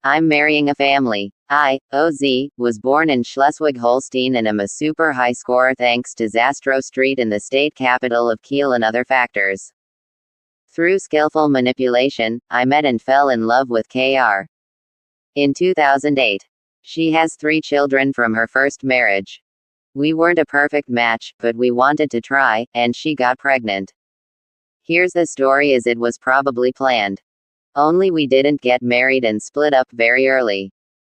I'm marrying a family. I, OZ, was born in Schleswig-Holstein and am a super high scorer thanks to Zastro Street in the state capital of Kiel and other factors. Through skillful manipulation, I met and fell in love with KR. In 2008. She has 3 children from her first marriage. We weren't a perfect match, but we wanted to try, and she got pregnant. Here's the story as it was probably planned. Only we didn't get married and split up very early.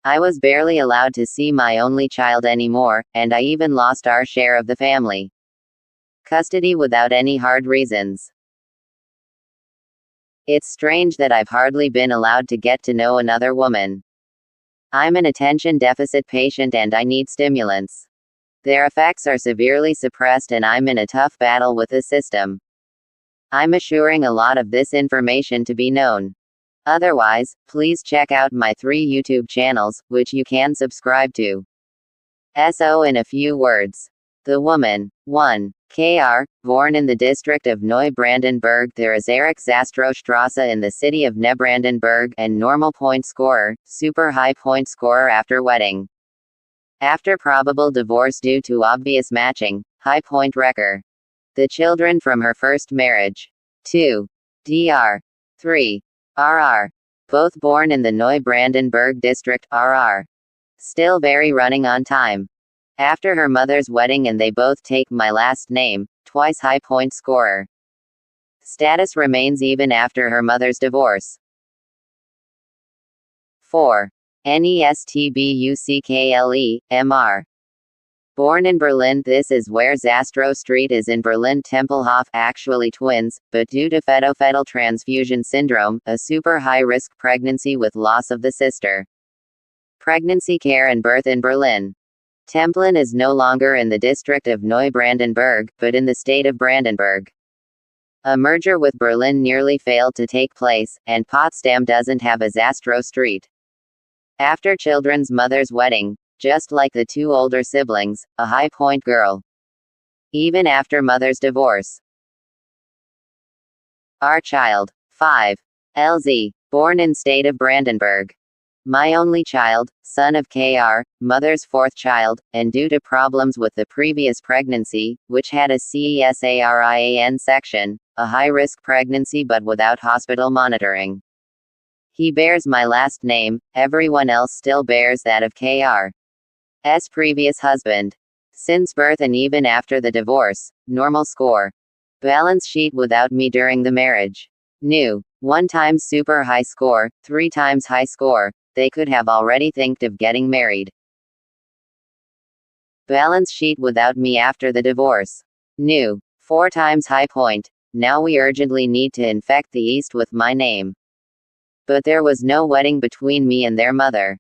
I was barely allowed to see my only child anymore, and I even lost our share of the family custody without any hard reasons. It's strange that I've hardly been allowed to get to know another woman. I'm an attention deficit patient and I need stimulants. Their effects are severely suppressed and I'm in a tough battle with the system. I'm assuring a lot of this information to be known. Otherwise, please check out my 3 YouTube channels, which you can subscribe to. So in a few words. The woman. 1. KR, born in the district of Neubrandenburg. There is Erich Zastrow-Strasse in the city of Neubrandenburg, and normal point scorer, super high point scorer after wedding. After probable divorce due to obvious matching, high point wrecker. The children from her first marriage. 2. Dr. 3. RR. Both born in the Neubrandenburg district, RR. Still very running on time. After her mother's wedding and they both take my last name, twice high point scorer. Status remains even after her mother's divorce. 4. NESTBUCKLE, MR. Born in Berlin. This is where Zastro Street is in Berlin. Tempelhof, actually twins, but due to fetal transfusion syndrome, a super high-risk pregnancy with loss of the sister. Pregnancy care and birth in Berlin. Templin is no longer in the district of Neubrandenburg, but in the state of Brandenburg. A merger with Berlin nearly failed to take place, and Potsdam doesn't have a Zastro Street. After children's mother's wedding, just like the 2 older siblings, a high point girl. Even after mother's divorce. Our child. 5. LZ. Born in state of Brandenburg. My only child, son of KR, mother's 4th child, and due to problems with the previous pregnancy, which had a CESARIAN section, a high-risk pregnancy but without hospital monitoring. He bears my last name, everyone else still bears that of KR's previous husband. Since birth and even after the divorce, normal score. Balance sheet without me during the marriage. New. 1 times super high score, 3 times high score. They could have already thinked of getting married. Balance sheet without me after the divorce. New. 4 times high point. Now we urgently need to infect the East with my name. But there was no wedding between me and their mother.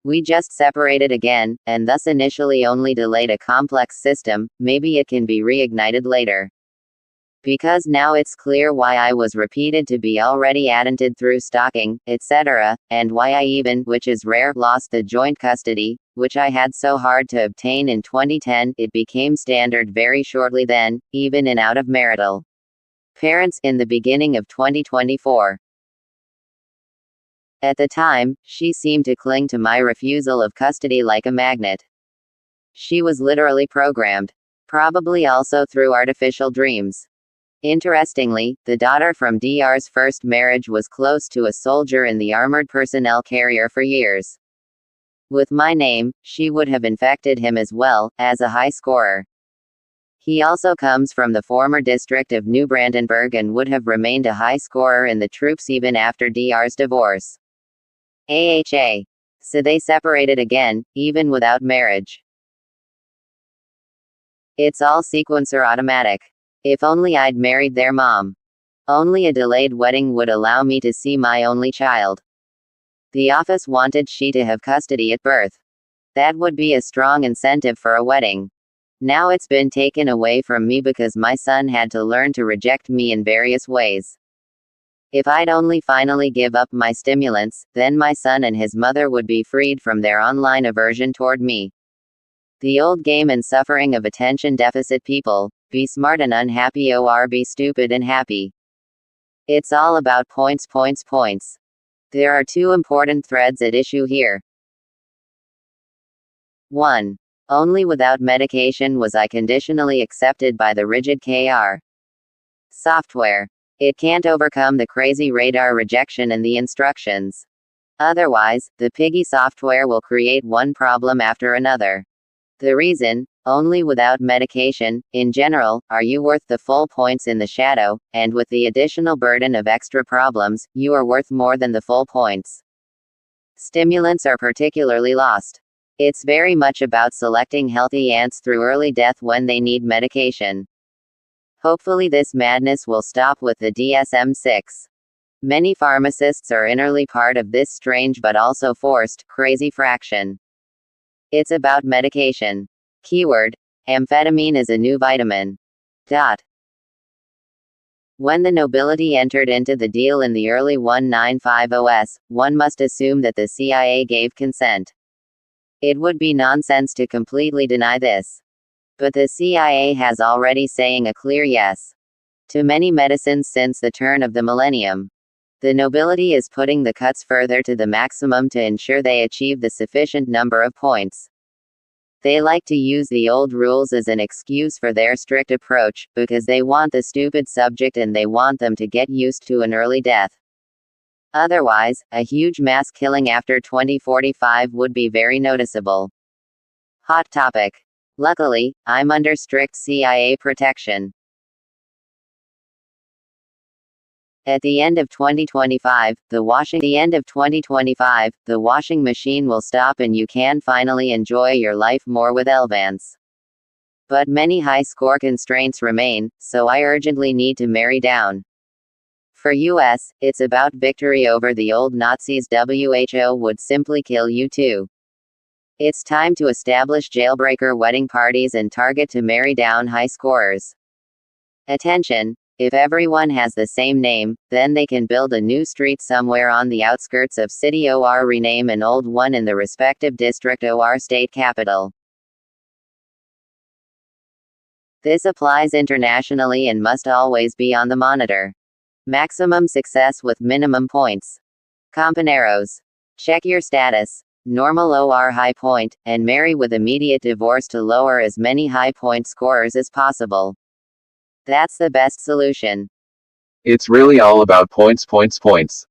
We just separated again, and thus initially only delayed a complex system. Maybe it can be reignited later. Because now it's clear why I was repeated to be already attented through stalking, etc., and why I even, which is rare, lost the joint custody, which I had so hard to obtain in 2010. It became standard very shortly then, even in out-of-marital parents, in the beginning of 2024. At the time, she seemed to cling to my refusal of custody like a magnet. She was literally programmed. Probably also through artificial dreams. Interestingly, the daughter from Dr's first marriage was close to a soldier in the armored personnel carrier for years. With my name, she would have infected him as well, as a high scorer. He also comes from the former district of New Brandenburg and would have remained a high scorer in the troops even after Dr's divorce. AHA. So they separated again, even without marriage. It's all sequencer automatic. If only I'd married their mom. Only a delayed wedding would allow me to see my only child. The office wanted she to have custody at birth. That would be a strong incentive for a wedding. Now it's been taken away from me because my son had to learn to reject me in various ways. If I'd only finally give up my stimulants, then my son and his mother would be freed from their online aversion toward me. The old game and suffering of attention deficit people, be smart and unhappy or be stupid and happy. It's all about points. There are two important threads at issue here. 1. Only without medication was I conditionally accepted by the rigid KR software. It can't overcome the crazy radar rejection and the instructions. Otherwise, the piggy software will create one problem after another. The reason, only without medication, in general, are you worth the full points in the shadow, and with the additional burden of extra problems, you are worth more than the full points. Stimulants are particularly lost. It's very much about selecting healthy ants through early death when they need medication. Hopefully this madness will stop with the DSM-6. Many pharmacists are innerly part of this strange but also forced, crazy fraction. It's about medication. Keyword: amphetamine is a new vitamin. When the nobility entered into the deal in the early 1950s, one must assume that the CIA gave consent. It would be nonsense to completely deny this. But the CIA has already saying a clear yes to many medicines since the turn of the millennium. The nobility is putting the cuts further to the maximum to ensure they achieve the sufficient number of points. They like to use the old rules as an excuse for their strict approach, because they want the stupid subject and they want them to get used to an early death. Otherwise, a huge mass killing after 2045 would be very noticeable. Hot topic. Luckily, I'm under strict CIA protection. At the end of 2025, the washing machine will stop and you can finally enjoy your life more with Elvance. But many high score constraints remain, so I urgently need to marry down. For US, it's about victory over the old Nazis. WHO would simply kill you too. It's time to establish jailbreaker wedding parties and target to marry down high scorers. Attention! If everyone has the same name, then they can build a new street somewhere on the outskirts of city or rename an old one in the respective district or state capital. This applies internationally and must always be on the monitor. Maximum success with minimum points. Companeros. Check your status. Normal or high point, and marry with immediate divorce to lower as many high point scorers as possible. That's the best solution. It's really all about points, points, points.